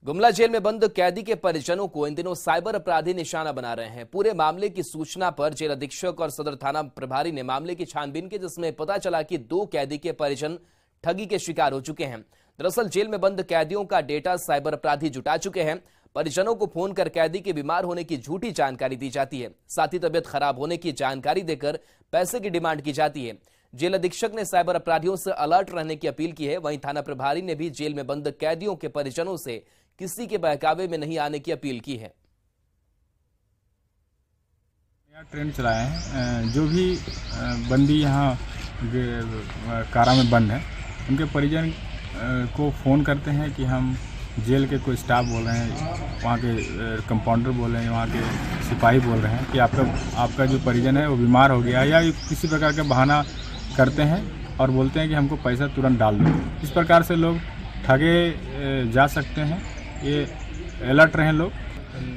Gumla jail में बंद कैदी के परिजनों को इन दिनों साइबर अपराधी निशाना बना रहे हैं। पूरे मामले की सूचना पर जेल अधीक्षक और सदर थाना प्रभारी ने मामले की छानबीन की, जिसमें पता चला कि 2 कैदी के परिजन ठगी के शिकार हो चुके हैं। दरअसल जेल में बंद कैदियों का डेटा साइबर अपराधी जुटा चुके हैं। परिजनों को फोन कर कैदी के बीमार होने की झूठी जानकारी दी जाती है, साथ ही तबियत खराब होने की जानकारी देकर पैसे की डिमांड की जाती है। जेल अधीक्षक ने साइबर अपराधियों से अलर्ट रहने की अपील की है। वहीं थाना प्रभारी ने भी जेल में बंद कैदियों के परिजनों से किसी के बहकावे में नहीं आने की अपील की है। ट्रेंड चलाए हैं, जो भी बंदी यहाँ कारा में बंद है उनके परिजन को फ़ोन करते हैं कि हम जेल के कोई स्टाफ बोल रहे हैं, वहाँ के कंपाउंडर बोल रहे हैं, वहाँ के सिपाही बोल रहे हैं कि आपका जो परिजन है वो बीमार हो गया, या किसी प्रकार का बहाना करते हैं और बोलते हैं कि हमको पैसा तुरंत डाल दो। इस प्रकार से लोग ठगे जा सकते हैं, ये अलर्ट रहें लोग।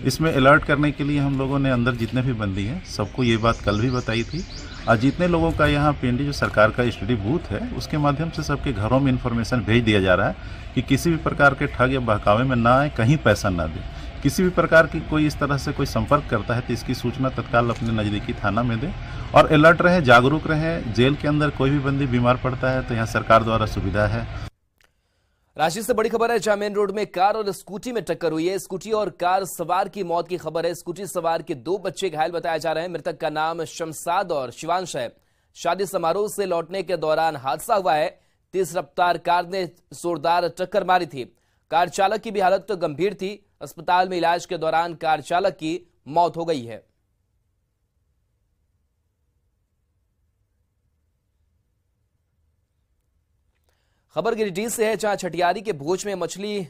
इसमें अलर्ट करने के लिए हम लोगों ने अंदर जितने भी बंदी हैं सबको ये बात कल भी बताई थी, और जितने लोगों का यहाँ पीएनडी जो सरकार का स्टडी बूथ है उसके माध्यम से सबके घरों में इन्फॉर्मेशन भेज दिया जा रहा है कि किसी भी प्रकार के ठग या बहकावे में ना आए, कहीं पैसा ना दे। किसी भी प्रकार की कोई इस तरह से कोई संपर्क करता है तो इसकी सूचना तत्काल अपने नज़दीकी थाना में दे और अलर्ट रहे, जागरूक रहे। जेल के अंदर कोई भी बंदी बीमार पड़ता है तो यहाँ सरकार द्वारा सुविधा है। रांची से बड़ी खबर है, जहां मेन रोड में कार और स्कूटी में टक्कर हुई है। स्कूटी और कार सवार की मौत की खबर है। स्कूटी सवार के 2 बच्चे घायल बताए जा रहे हैं। मृतक का नाम शमसाद और शिवांश है। शादी समारोह से लौटने के दौरान हादसा हुआ है। तेज रफ्तार कार ने जोरदार टक्कर मारी थी। कार चालक की भी हालत गंभीर थी। अस्पताल में इलाज के दौरान कार चालक की मौत हो गई है। खबर गिरिडीह से है, जहां छठियारी के भोज में मछली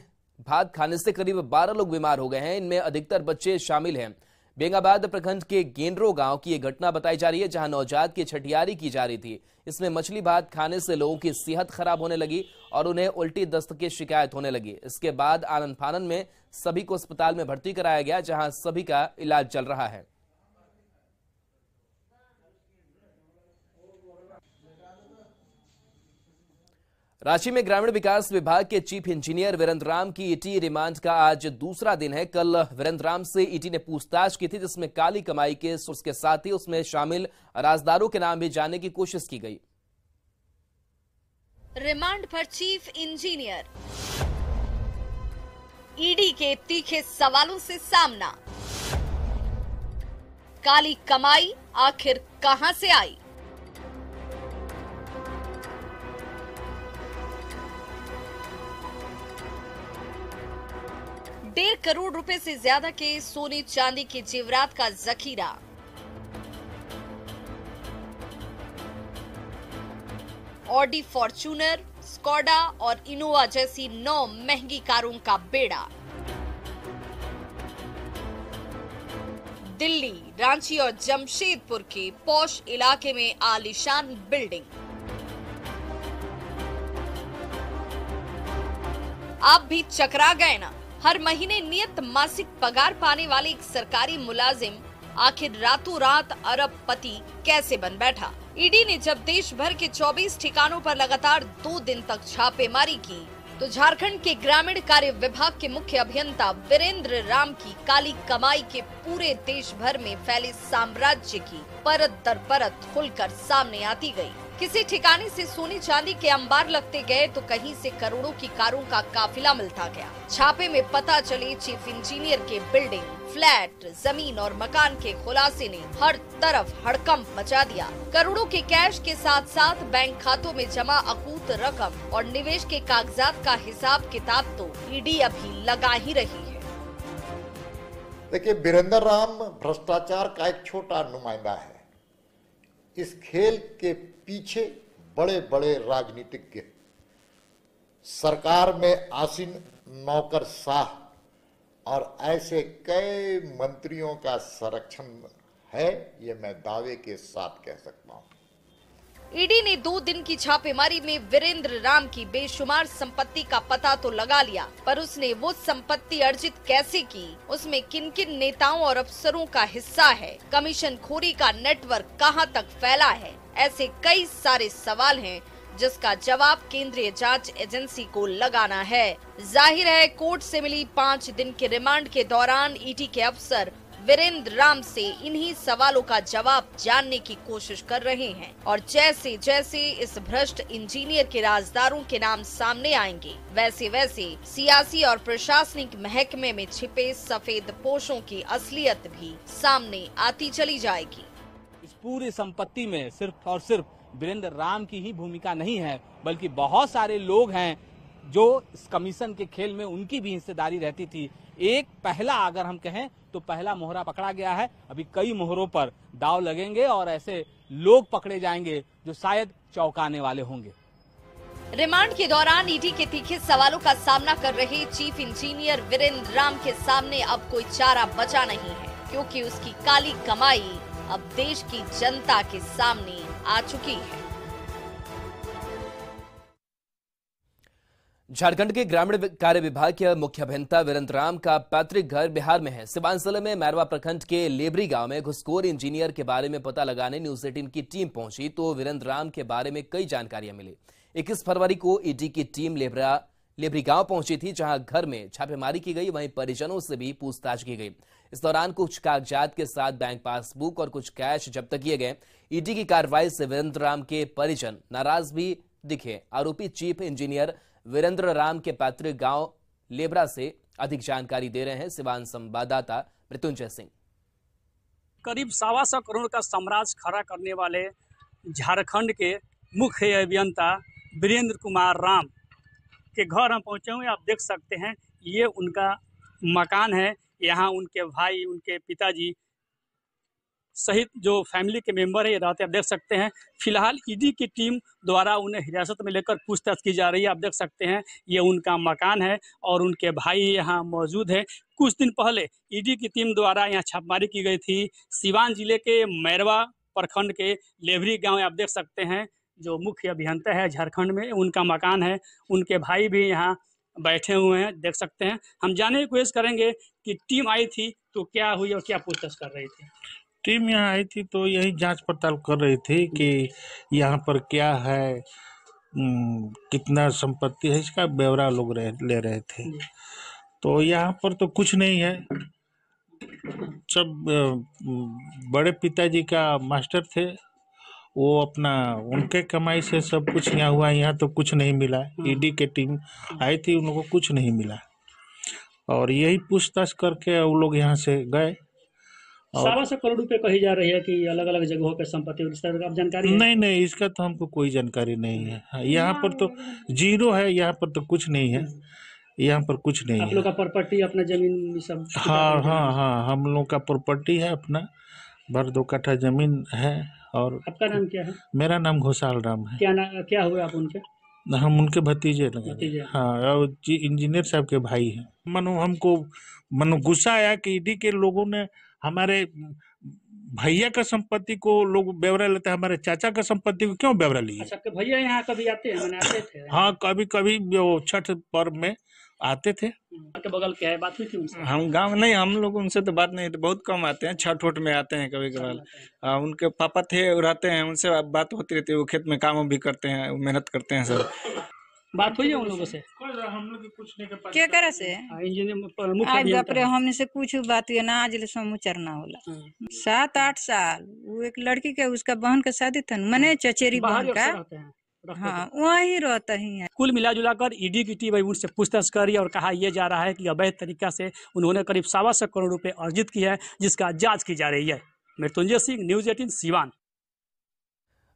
भात खाने से करीब 12 लोग बीमार हो गए हैं। इनमें अधिकतर बच्चे शामिल हैं। बेंगाबाद प्रखंड के गेंडरो गांव की यह घटना बताई जा रही है, जहां नवजात की छठियारी की जा रही थी। इसमें मछली भात खाने से लोगों की सेहत खराब होने लगी और उन्हें उल्टी दस्त की शिकायत होने लगी। इसके बाद आनन फानन में सभी को अस्पताल में भर्ती कराया गया, जहां सभी का इलाज चल रहा है। रांची में ग्रामीण विकास विभाग के चीफ इंजीनियर वीरेंद्र राम की ईटी रिमांड का आज दूसरा दिन है। कल वीरेंद्र राम से ईटी ने पूछताछ की थी, जिसमें काली कमाई के सोर्स के साथ ही उसमें शामिल राजदारों के नाम भी जानने की कोशिश की गई। रिमांड पर चीफ इंजीनियर, ईडी के तीखे सवालों से सामना। काली कमाई आखिर कहां से आई? ₹1.5 करोड़ से ज्यादा के सोने चांदी के जेवरात का जखीरा। ऑडी फॉर्च्यूनर, स्कोडा और इनोवा जैसी 9 महंगी कारों का बेड़ा। दिल्ली, रांची और जमशेदपुर के पॉश इलाके में आलीशान बिल्डिंग। आप भी चकरा गए ना? हर महीने नियत मासिक पगार पाने वाले एक सरकारी मुलाजिम आखिर रातों रात अरबपति कैसे बन बैठा? ईडी ने जब देश भर के 24 ठिकानों पर लगातार 2 दिन तक छापेमारी की, तो झारखंड के ग्रामीण कार्य विभाग के मुख्य अभियंता वीरेंद्र राम की काली कमाई के पूरे देश भर में फैले साम्राज्य की परत दर परत खुलकर सामने आती गई। किसी ठिकाने से सोने चांदी के अंबार लगते गए तो कहीं से करोड़ों की कारों का काफिला मिलता गया। छापे में पता चले चीफ इंजीनियर के बिल्डिंग, फ्लैट, जमीन और मकान के खुलासे ने हर तरफ हड़कंप मचा दिया। करोड़ों के कैश के साथ साथ बैंक खातों में जमा अकूत रकम और निवेश के कागजात का हिसाब किताब तो ईडी अभी लगा ही रही है। देखिए, वीरेंद्र राम भ्रष्टाचार का एक छोटा नुमाइंदा है। इस खेल के पीछे बड़े बड़े राजनीतिज्ञ, सरकार में आसीन नौकरशाह और ऐसे कई मंत्रियों का संरक्षण है, ये मैं दावे के साथ कह सकता हूं। ईडी ने 2 दिन की छापेमारी में वीरेंद्र राम की बेशुमार संपत्ति का पता तो लगा लिया, पर उसने वो संपत्ति अर्जित कैसे की, उसमें किन किन नेताओं और अफसरों का हिस्सा है, कमीशन खोरी का नेटवर्क कहां तक फैला है, ऐसे कई सारे सवाल हैं जिसका जवाब केंद्रीय जांच एजेंसी को लगाना है। जाहिर है कोर्ट से मिली 5 दिन के रिमांड के दौरान ईडी के अफसर वीरेंद्र राम से इन्हीं सवालों का जवाब जानने की कोशिश कर रहे हैं और जैसे जैसे इस भ्रष्ट इंजीनियर के राजदारों के नाम सामने आएंगे, वैसे वैसे सियासी और प्रशासनिक महकमे में छिपे सफेद पोशों की असलियत भी सामने आती चली जाएगी। इस पूरी संपत्ति में सिर्फ और सिर्फ वीरेंद्र राम की ही भूमिका नहीं है, बल्कि बहुत सारे लोग हैं जो इस कमीशन के खेल में उनकी भी हिस्सेदारी रहती थी। एक पहला अगर हम कहें तो पहला मोहरा पकड़ा गया है, अभी कई मोहरों पर दाव लगेंगे और ऐसे लोग पकड़े जाएंगे जो शायद चौंकाने वाले होंगे। रिमांड के दौरान ईडी के तीखे सवालों का सामना कर रहे चीफ इंजीनियर वीरेंद्र राम के सामने अब कोई चारा बचा नहीं है, क्योंकि उसकी काली कमाई अब देश की जनता के सामने आ चुकी है। झारखंड के ग्रामीण कार्य विभाग के मुख्य अभियंता वीरेंद्र राम का पैतृक घर बिहार में है। सिवान जिले में मैरवा प्रखंड के लेबरी गांव में घुसखोर इंजीनियर के बारे में पता लगाने न्यूज 18 की टीम पहुंची तो वीरेंद्र राम के बारे में कई जानकारियां मिली। 21 फरवरी को ईडी की टीम लेबरी गांव पहुंची थी, जहां घर में छापेमारी की गई, वहीं परिजनों से भी पूछताछ की गई। इस दौरान कुछ कागजात के साथ बैंक पासबुक और कुछ कैश जब्त किए गए। ईडी की कार्रवाई से वीरेंद्र राम के परिजन नाराज भी दिखे। आरोपी चीफ इंजीनियर वीरेंद्र राम के पैतृक गांव लेबरा से अधिक जानकारी दे रहे हैं सिवान संवाददाता मृत्युंजय सिंह। करीब 125 करोड़ का साम्राज्य खड़ा करने वाले झारखंड के मुख्य अभियंता वीरेंद्र कुमार राम के घर हम पहुंचे हुए। आप देख सकते हैं ये उनका मकान है। यहाँ उनके भाई, उनके पिताजी सहित जो फैमिली के मेंबर है ये रहते हैं। आप देख सकते हैं फिलहाल ईडी की टीम द्वारा उन्हें हिरासत में लेकर पूछताछ की जा रही है। आप देख सकते हैं ये उनका मकान है और उनके भाई यहाँ मौजूद है। कुछ दिन पहले ईडी की टीम द्वारा यहाँ छापेमारी की गई थी सिवान जिले के मैरवा प्रखंड के लेबरी गाँव। आप देख सकते हैं जो मुख्य अभियंता है झारखंड में, उनका मकान है। उनके भाई भी यहाँ बैठे हुए हैं, देख सकते हैं। हम जानने की कोशिश करेंगे कि टीम आई थी तो क्या हुई और क्या पूछताछ कर रही थी। टीम यहाँ आई थी तो यही जांच पड़ताल कर रही थी कि यहाँ पर क्या है, कितना संपत्ति है, इसका ब्यौरा लोग ले रहे थे। तो यहाँ पर तो कुछ नहीं है, सब बड़े पिताजी का मास्टर थे, वो अपना उनके कमाई से सब कुछ यहाँ हुआ। यहाँ तो कुछ नहीं मिला। ईडी के टीम आई थी, उन लोगों को कुछ नहीं मिला और यही पूछताछ करके वो लोग यहाँ से गए। 125 करोड़ रुपए कही जा रही है कि अलग अलग जगहों पे संपत्ति, इस तरह का जानकारी नहीं, इसका तो हमको कोई जानकारी नहीं है। यहाँ पर तो जीरो है, यहाँ पर तो कुछ नहीं है, यहाँ पर कुछ नहीं है। आप लोग का प्रॉपर्टी, अपना जमीन सब? हाँ, हम लोग का प्रॉपर्टी है, अपना भर 2 कट्ठा जमीन है। और आपका नाम क्या है? मेरा नाम घोषाल राम है। क्या हुए आप उनके? हम उनके भतीजे लगे। हाँ, और इंजीनियर साहब के भाई हैं। हमको गुस्सा आया कि ईडी के लोगों ने हमारे भैया का संपत्ति को लोग ब्यौरा लेते हैं, हमारे चाचा का संपत्ति को क्यों ब्यौरा लिए? अच्छा, भैया यहाँ कभी आते हैं? मैंने आते थे। हाँ, कभी वो छठ पर्व में आते थे। के बगल क्या है, बात हुई थी उनसे? हम गांव नहीं, हम लोग उनसे तो बात नहीं, तो बहुत कम आते हैं, छठ वठ में आते हैं कभी कभार। उनके पापा थे, रहते हैं, उनसे बात होती रहती है। वो खेत में काम भी करते हैं, मेहनत करते हैं सब। बात हुई है उन लोगों से? हम लोग कुछ नहीं कर क्या करे से इंजीनियर बाप रे, हमने से कुछ बात हुई ना, आज ले समूचरना होला। 7-8 साल वो एक लड़की के, उसका बहन का शादी था, मने चचेरी बहन का। हाँ, वही रहता ही है। कुल मिला कर ईडी की टीम उनसे पूछताछ करी और कहा यह जा रहा है कि अवैध तरीका से उन्होंने करीब 125 करोड़ रुपए अर्जित किया है, जिसका जांच की जा रही है। मृत्युंजय सिंह, न्यूज 18 सिवान।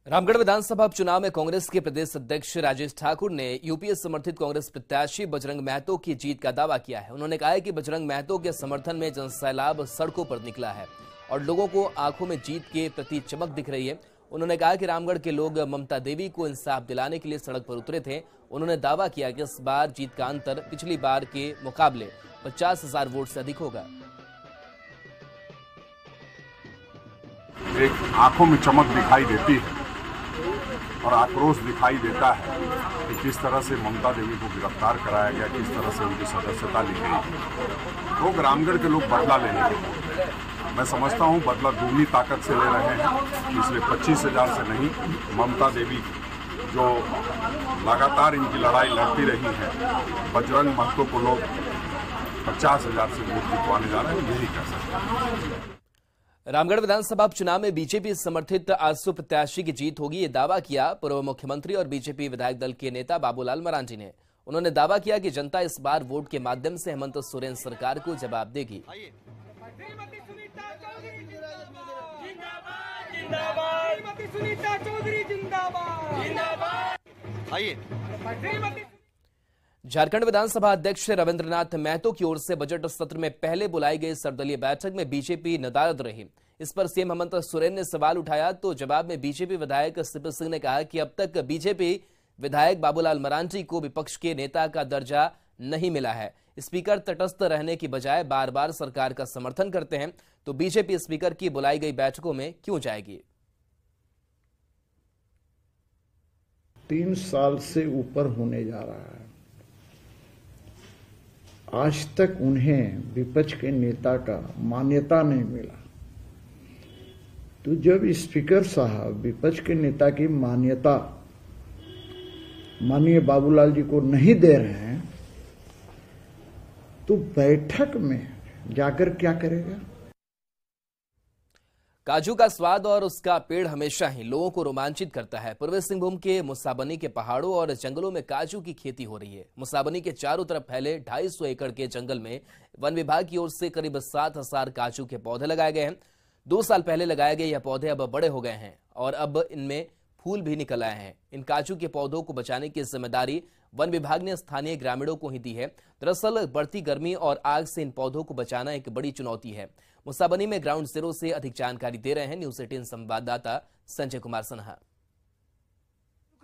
रामगढ़ विधानसभा उपचुनाव में कांग्रेस के प्रदेश अध्यक्ष राजेश ठाकुर ने यूपीए समर्थित कांग्रेस प्रत्याशी बजरंग महतो की जीत का दावा किया है। उन्होंने कहा है कि बजरंग महतो के समर्थन में जनसैलाब सड़कों पर निकला है और लोगों को आंखों में जीत के प्रति चमक दिख रही है। उन्होंने कहा कि रामगढ़ के लोग ममता देवी को इंसाफ दिलाने के लिए सड़क पर उतरे थे। उन्होंने दावा किया कि इस बार जीत का अंतर पिछली बार के मुकाबले 50,000 वोट से अधिक होगा। एक आंखों में चमक दिखाई देती है और आक्रोश दिखाई देता है कि किस तरह से ममता देवी को गिरफ्तार कराया गया, किस तरह से उनकी सदस्यता ली गई। लोग रामगढ़ के लोग बदला लेने के, मैं समझता हूं बदला दुगनी ताकत से ले रहे हैं। इसलिए 25,000 से नहीं, ममता देवी जो लगातार इनकी लड़ाई लड़ती रही है, बजरंग महतो को लोग 50,000 से वोट जितवाने जा रहे हैं, यही कह सकते हैं। रामगढ़ विधानसभा उपचुनाव में बीजेपी समर्थित आजसू प्रत्याशी की जीत होगी, ये दावा किया पूर्व मुख्यमंत्री और बीजेपी विधायक दल के नेता बाबूलाल मरांडी ने। उन्होंने दावा किया कि जनता इस बार वोट के माध्यम से हेमंत सोरेन सरकार को जवाब देगी। झारखंड विधानसभा अध्यक्ष रविंद्रनाथ महतो की ओर से बजट सत्र में पहले बुलाई गई सर्वदलीय बैठक में बीजेपी नदारद रही। इस पर सीएम हेमंत सोरेन ने सवाल उठाया तो जवाब में बीजेपी विधायक सीपी सिंह ने कहा कि अब तक बीजेपी विधायक बाबूलाल मरांडी को विपक्ष के नेता का दर्जा नहीं मिला है। स्पीकर तटस्थ रहने की बजाय बार बार सरकार का समर्थन करते हैं, तो बीजेपी स्पीकर की बुलाई गई बैठकों में क्यों जाएगी। 3 साल से ऊपर होने जा रहा है, आज तक उन्हें विपक्ष के नेता का मान्यता नहीं मिला। तो जब स्पीकर साहब विपक्ष के नेता की मान्यता माननीय बाबूलाल जी को नहीं दे रहे हैं, तो बैठक में जाकर क्या करेगा। काजू का स्वाद और उसका पेड़ हमेशा ही लोगों को रोमांचित करता है। पूर्वी सिंहभूम के मुसाबनी के पहाड़ों और जंगलों में काजू की खेती हो रही है। मुसाबनी के चारों तरफ फैले 250 एकड़ के जंगल में वन विभाग की ओर से करीब 7,000 काजू के पौधे लगाए गए हैं। 2 साल पहले लगाए गए यह पौधे अब बड़े हो गए हैं और अब इनमें फूल भी निकल आए हैं। इन काजू के पौधों को बचाने की जिम्मेदारी वन विभाग ने स्थानीय ग्रामीणों को ही दी है। दरअसल बढ़ती गर्मी और आग से इन पौधों को बचाना एक बड़ी चुनौती है। मुसाबनी में ग्राउंड जीरो से अधिक जानकारी दे रहे हैं न्यूज़ 18 संवाददाता संजय कुमार सिन्हा।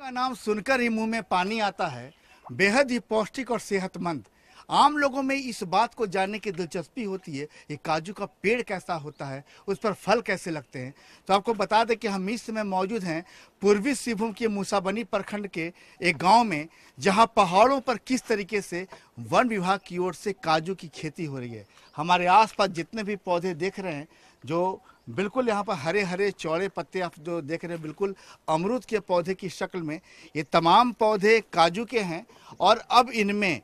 का नाम सुनकर ही मुंह में पानी आता है। बेहद ही पौष्टिक और सेहतमंद। आम लोगों में इस बात को जानने की दिलचस्पी होती है ये काजू का पेड़ कैसा होता है, उस पर फल कैसे लगते हैं। तो आपको बता दें कि हम इस समय मौजूद हैं पूर्वी सिंहभूम के मुसाबनी प्रखंड के एक गांव में, जहां पहाड़ों पर किस तरीके से वन विभाग की ओर से काजू की खेती हो रही है। हमारे आसपास जितने भी पौधे देख रहे हैं, जो बिल्कुल यहाँ पर हरे हरे चौड़े पत्ते आप जो देख रहे हैं, बिल्कुल अमरूद के पौधे की शक्ल में, ये तमाम पौधे काजू के हैं और अब इनमें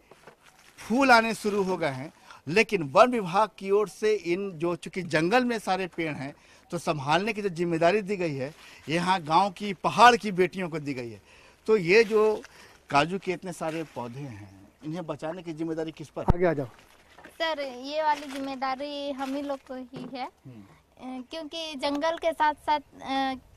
फूल आने शुरू हो गए हैं। लेकिन वन विभाग की ओर से इन जो चूंकि जंगल में सारे पेड़ हैं, तो संभालने की जो जिम्मेदारी दी गई है यहाँ गांव की पहाड़ की बेटियों को दी गई है। तो ये जो काजू के इतने सारे पौधे हैं, इन्हें बचाने की जिम्मेदारी किस पर? आगे आ जाओ सर। ये वाली जिम्मेदारी हम ही लोग को ही है, क्योंकि जंगल के साथ साथ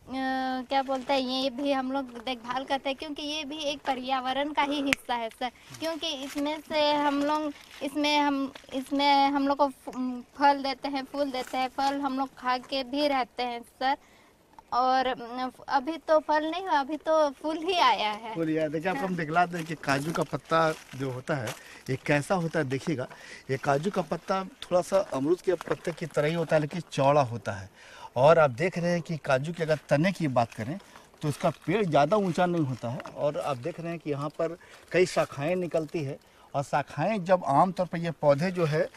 क्या बोलते हैं, ये भी हम लोग देखभाल करते हैं, क्योंकि ये भी एक पर्यावरण का ही हिस्सा है सर। क्योंकि इसमें से हम लोग इसमें हम लोग को फल देते हैं, फूल देते हैं। फल हम लोग खा के भी रहते हैं सर। और अभी तो फल नहीं हुआ, अभी तो फूल ही आया है। फूल आया। देखिए आपको हम दिखला दें कि काजू का पत्ता जो होता है ये कैसा होता है। देखिएगा, ये काजू का पत्ता थोड़ा सा अमरूद के पत्ते की तरह ही होता है, लेकिन चौड़ा होता है। और आप देख रहे हैं कि काजू के अगर तने की बात करें तो इसका पेड़ ज़्यादा ऊंचा नहीं होता है। और आप देख रहे हैं कि यहाँ पर कई शाखाएं निकलती है, और शाखाएं जब आमतौर पर ये पौधे जो है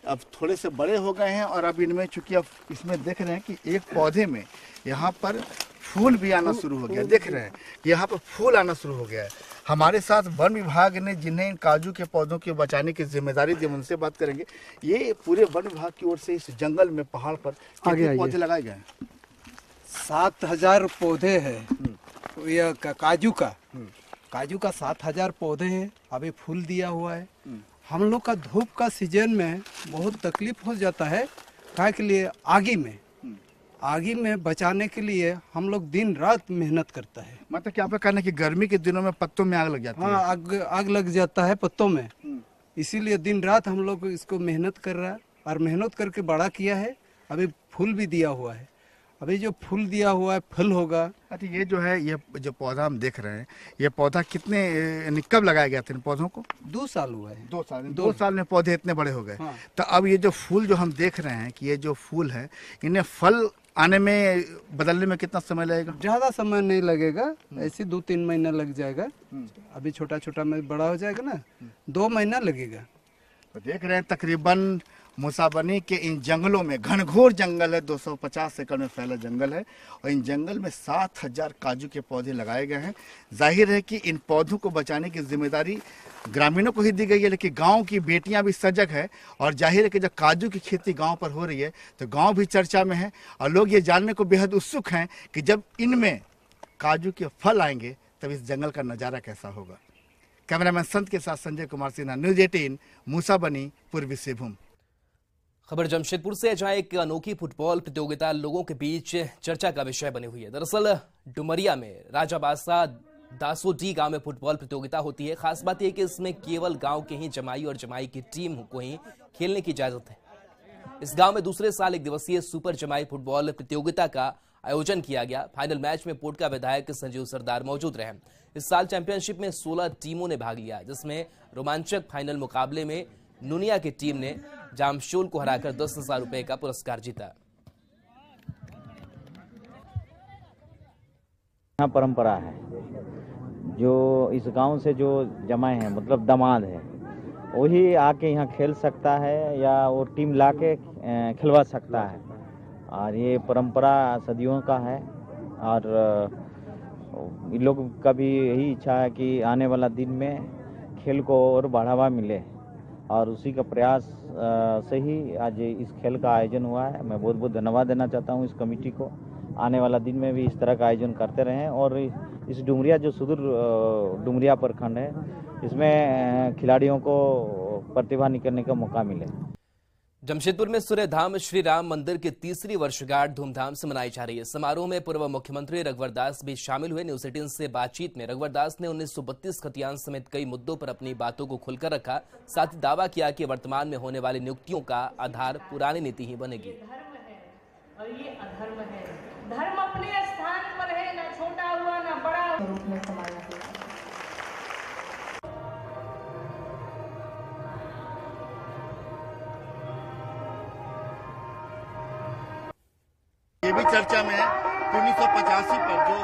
अब थोड़े से बड़े हो गए हैं, और अब इनमें चूंकि अब इसमें देख रहे हैं कि एक पौधे में यहाँ पर फूल भी आना शुरू हो गया। देख रहे हैं यहाँ पर फूल आना शुरू हो गया है। हमारे साथ वन विभाग ने जिन्हें इन काजू के पौधों के बचाने की जिम्मेदारी दी, उनसे बात करेंगे। ये पूरे वन विभाग की ओर से इस जंगल में पहाड़ पर कितने पौधे लगाए गए हैं? 7,000 पौधे हैं। यह काजू का 7,000 पौधे हैं। अभी फूल दिया हुआ है। हम लोग का धूप का सीजन में बहुत तकलीफ हो जाता है, क्या के लिए आगी में बचाने के लिए हम लोग दिन रात मेहनत करता है। मतलब क्या आपका कहना है कि गर्मी के दिनों में पत्तों में आग लग जाती है? हाँ, आग लग जाता है पत्तों में। इसीलिए दिन रात हम लोग इसको मेहनत कर रहा है, और मेहनत करके बड़ा किया है। अभी फूल भी दिया हुआ है। अभी जो फूल दिया हुआ है फल होगा। अच्छा, ये जो है, ये जो पौधा हम देख रहे हैं, ये पौधा कितने कब लगाया गया था इन पौधों को? 2 साल हुआ है। 2 साल में पौधे इतने बड़े हो गए। हाँ। तो अब ये जो फूल जो हम देख रहे हैं कि ये जो फूल है, इन्हें फल आने में बदलने में कितना समय लगेगा? ज्यादा समय नहीं लगेगा, ऐसे 2-3 महीना लग जाएगा। अभी छोटा छोटा में बड़ा हो जाएगा ना, 2 महीना लगेगा। तो देख रहे हैं तकरीबन मूसाबनी के इन जंगलों में, घनघोर जंगल है, 250 एकड़ में फैला जंगल है और इन जंगल में 7000 काजू के पौधे लगाए गए हैं। जाहिर है कि इन पौधों को बचाने की जिम्मेदारी ग्रामीणों को ही दी गई है, लेकिन गांव की बेटियां भी सजग है और जाहिर है कि जब काजू की खेती गांव पर हो रही है तो गांव भी चर्चा में है और लोग ये जानने को बेहद उत्सुक हैं कि जब इनमें काजू के फल आएंगे तब इस जंगल का नज़ारा कैसा होगा। कैमरामैन संत के साथ संजय कुमार सिन्हा, न्यूज़ 18, मूसाबनी, पूर्वी सिंहभूम। खबर जमशेदपुर से, जहां एक अनोखी फुटबॉल प्रतियोगिता लोगों के बीच चर्चा का विषय बनी हुई है। दरअसल डुमरिया में राजाबासा दासोडी गांव में फुटबॉल प्रतियोगिता होती है। खास बात यह कि इसमें केवल गांव के ही जमाई और जमाई की टीम को ही खेलने की इजाजत है। इस गांव में दूसरे साल एक दिवसीय सुपर जमाई फुटबॉल प्रतियोगिता का आयोजन किया गया। फाइनल मैच में पोटका विधायक संजीव सरदार मौजूद रहे। इस साल चैंपियनशिप में 16 टीमों ने भाग लिया, जिसमें रोमांचक फाइनल मुकाबले में नुनिया की टीम ने जामशोल को हराकर 10,000 रुपए का पुरस्कार जीता। परंपरा है जो इस गांव से जो जमाए हैं, मतलब दामाद है, वही आके यहाँ खेल सकता है या वो टीम लाके खिलवा सकता है। और ये परंपरा सदियों का है और इन लोग का भी यही इच्छा है कि आने वाला दिन में खेल को और बढ़ावा मिले और उसी का प्रयास से ही आज इस खेल का आयोजन हुआ है। मैं बहुत बहुत धन्यवाद देना चाहता हूँ इस कमेटी को। आने वाला दिन में भी इस तरह का आयोजन करते रहें और इस डुमरिया जो सुदूर डुमरिया प्रखंड है, इसमें खिलाड़ियों को प्रतिभा निकलने का मौका मिले। जमशेदपुर में सूर्यधाम श्री राम मंदिर की तीसरी वर्षगांठ धूमधाम से मनाई जा रही है। समारोह में पूर्व मुख्यमंत्री रघुवर दास भी शामिल हुए। न्यूज़ 18 से बातचीत में रघुवर दास ने 1932 खतियान समेत कई मुद्दों पर अपनी बातों को खुलकर रखा। साथ ही दावा किया कि वर्तमान में होने वाली नियुक्तियों का आधार पुरानी नीति ही बनेगी। और ये अधर्म है, धर्म अपने स्थान पर है, ना छोटा हुआ ना बड़ा रूप में समाया गया। ये भी चर्चा में है कि 1985 पर जो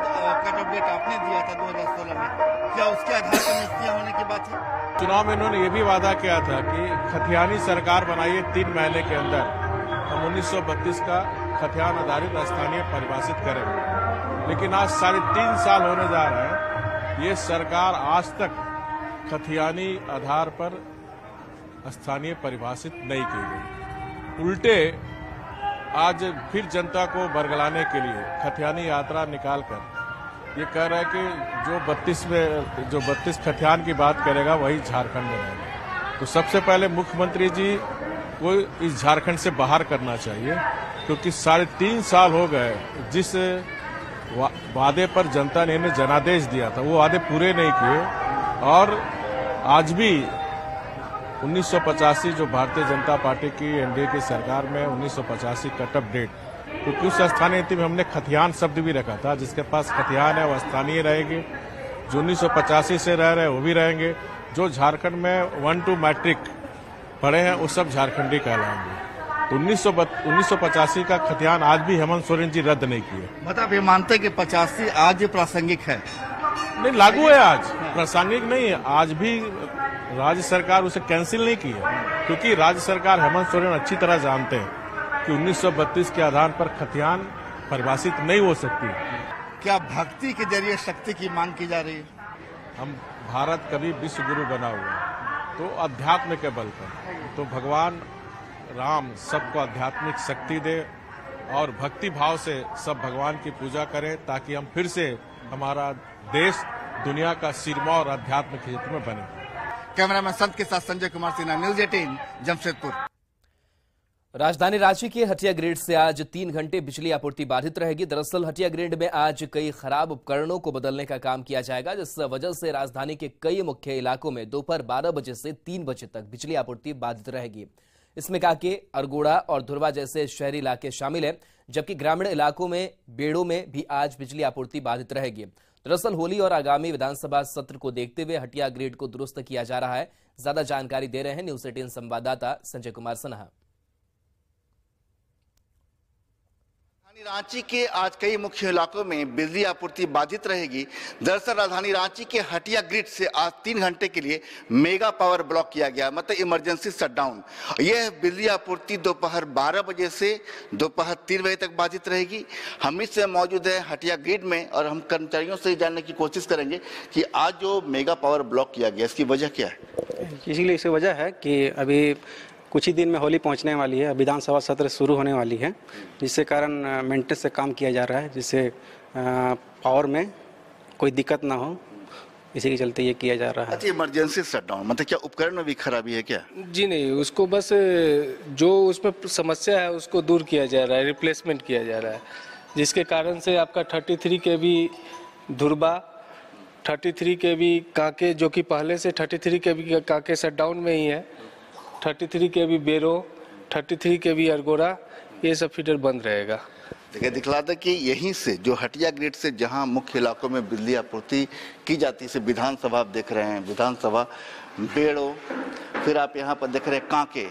कट ऑफ डेट आपने दिया था 2016 में, क्या उसके आधार पर नियुक्तियां होने की बात है? चुनाव में इन्होंने ये भी वादा किया था कि खतियानी सरकार बनाइए 3 महीने के अंदर हम 1932 का खतियान आधारित स्थानीय परिभाषित करेंगे। लेकिन आज 3.5 साल होने जा रहे हैं, ये सरकार आज तक खतियानी आधार पर स्थानीय परिभाषित नहीं की गई। उल्टे आज फिर जनता को बरगलाने के लिए खतियानी यात्रा निकालकर ये कह रहा है कि जो 32 खतियान की बात करेगा वही झारखंड में रहेगा। तो सबसे पहले मुख्यमंत्री जी को इस झारखंड से बाहर करना चाहिए, क्योंकि 3.5 साल हो गए जिस वादे पर जनता ने इन्हें जनादेश दिया था वो वादे पूरे नहीं किए। और आज भी 1985 जो भारतीय जनता पार्टी की एनडीए की सरकार में 1985 कट ऑफ डेट, क्योंकि उस स्थानीय नीति में हमने खतियान शब्द भी रखा था। जिसके पास खतियान है वो स्थानीय रहेगी, जो 1985 से रह रहे वो भी रहेंगे, जो झारखंड में 1-2 मैट्रिक पढ़े हैं वो सब झारखंडी कहलाएंगे। तो 1985 का खतियान आज भी हेमंत सोरेन जी रद्द नहीं किए। मतलब ये मानते कि 85 आज प्रासंगिक है? नहीं, लागू है आज, प्रासंगिक नहीं है। आज भी राज्य सरकार उसे कैंसिल नहीं की है, क्योंकि राज्य सरकार हेमंत सोरेन अच्छी तरह जानते हैं कि 1932 के आधार पर खतियान परिभाषित नहीं हो सकती। क्या भक्ति के जरिए शक्ति की मांग की जा रही है? हम भारत कभी विश्व गुरु बना हुआ है तो अध्यात्म के बल पर, तो भगवान राम सबको आध्यात्मिक शक्ति दे और भक्ति भाव से सब भगवान की पूजा करें, ताकि हम फिर से हमारा देश दुनिया का सिरमौर अध्यात्म क्षेत्र में बने। कैमरामैन संत के साथ संजय कुमार सिन्हा, न्यूज़ 18, जमशेदपुर। राजधानी रांची के हटिया ग्रिड से आज 3 घंटे बिजली आपूर्ति बाधित रहेगी। दरअसल हटिया ग्रिड में आज कई खराब उपकरणों को बदलने का काम किया जाएगा, जिस वजह से राजधानी के कई मुख्य इलाकों में दोपहर 12 बजे से 3 बजे तक बिजली आपूर्ति बाधित रहेगी। इसमें काके, अरगोड़ा और धुरवा जैसे शहरी इलाके शामिल हैं, जबकि ग्रामीण इलाकों में बेड़ों में भी आज बिजली आपूर्ति बाधित रहेगी। दरअसल होली और आगामी विधानसभा सत्र को देखते हुए हटिया ग्रिड को दुरुस्त किया जा रहा है। ज्यादा जानकारी दे रहे हैं न्यूज़ 18 संवाददाता संजय कुमार सिन्हा। रांची के आज कई मुख्य इलाकों में बिजली आपूर्ति बाधित रहेगी। दरअसल राजधानी रांची के हटिया ग्रिड से आज 3 घंटे के लिए मेगा पावर ब्लॉक किया गया, मतलब इमरजेंसी शटडाउन। यह बिजली आपूर्ति दोपहर 12 बजे से दोपहर 3 बजे तक बाधित रहेगी। हम इस समय मौजूद है हटिया ग्रिड में और हम कर्मचारियों से जानने की कोशिश करेंगे कि आज जो मेगा पावर ब्लॉक किया गया इसकी वजह क्या है। इसीलिए इसकी वजह है कि अभी कुछ ही दिन में होली पहुंचने वाली है, विधानसभा सत्र शुरू होने वाली है, जिसके कारण मेंटेनेंस से काम किया जा रहा है, जिससे पावर में कोई दिक्कत ना हो, इसी के चलते ये किया जा रहा है। अच्छा, इमरजेंसी शटडाउन मतलब क्या उपकरण में भी खराबी है क्या? जी नहीं, उसको बस जो उसमें समस्या है उसको दूर किया जा रहा है, रिप्लेसमेंट किया जा रहा है, जिसके कारण से आपका 33 kV धुरबा, 33 kV कांके, जो कि पहले से 33 kV कांके शटडाउन में ही है, 33 kV बेरो, 33 kV अरगोड़ा, ये सब फीडर बंद रहेगा। देखिए दिखला था कि यहीं से जो हटिया ग्रिड से जहां मुख्य इलाकों में बिजली आपूर्ति की जाती है, विधानसभा आप देख रहे हैं, विधानसभा बेड़ो, फिर आप यहां पर देख रहे हैं कांके,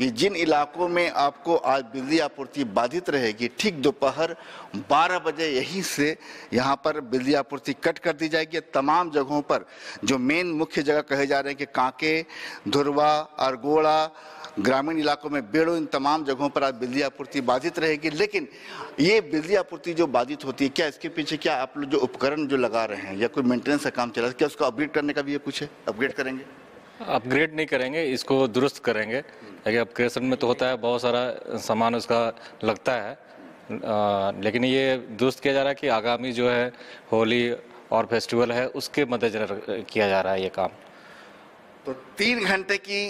ये जिन इलाकों में आपको आज बिजली आपूर्ति बाधित रहेगी, ठीक दोपहर 12 बजे यहीं से यहाँ पर बिजली आपूर्ति कट कर दी जाएगी। तमाम जगहों पर जो मेन मुख्य जगह कहे जा रहे हैं कि कांके, धुरवा, अरगोड़ा, ग्रामीण इलाकों में बेड़ो, इन तमाम जगहों पर आज बिजली आपूर्ति बाधित रहेगी। लेकिन ये बिजली आपूर्ति जो बाधित होती है, क्या इसके पीछे क्या आप लोग जो उपकरण जो लगा रहे हैं या कोई मेंटेनेंस का काम चला है, क्या उसको अपग्रेड करने का भी ये कुछ है? अपग्रेड करेंगे? अपग्रेड नहीं करेंगे, इसको दुरुस्त करेंगे। अपग्रेडेशन में तो होता है, बहुत सारा सामान उसका लगता है, लेकिन ये दुरुस्त किया जा रहा है कि आगामी जो है होली और फेस्टिवल है उसके मद्देनजर किया जा रहा है ये काम। तो 3 घंटे की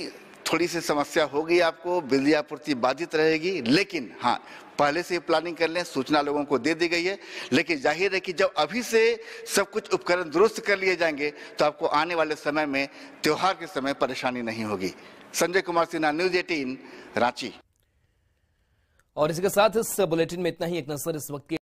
थोड़ी सी समस्या होगी, आपको बिजली आपूर्ति बाधित रहेगी, लेकिन हाँ पहले से प्लानिंग कर लें, सूचना लोगों को दे दी गई है। लेकिन जाहिर है कि जब अभी से सब कुछ उपकरण दुरुस्त कर लिए जाएंगे तो आपको आने वाले समय में त्योहार के समय परेशानी नहीं होगी। संजय कुमार सिन्हा, न्यूज़ 18 रांची। और इसी के साथ इस बुलेटिन में इतना ही। एक नजर इस वक्त की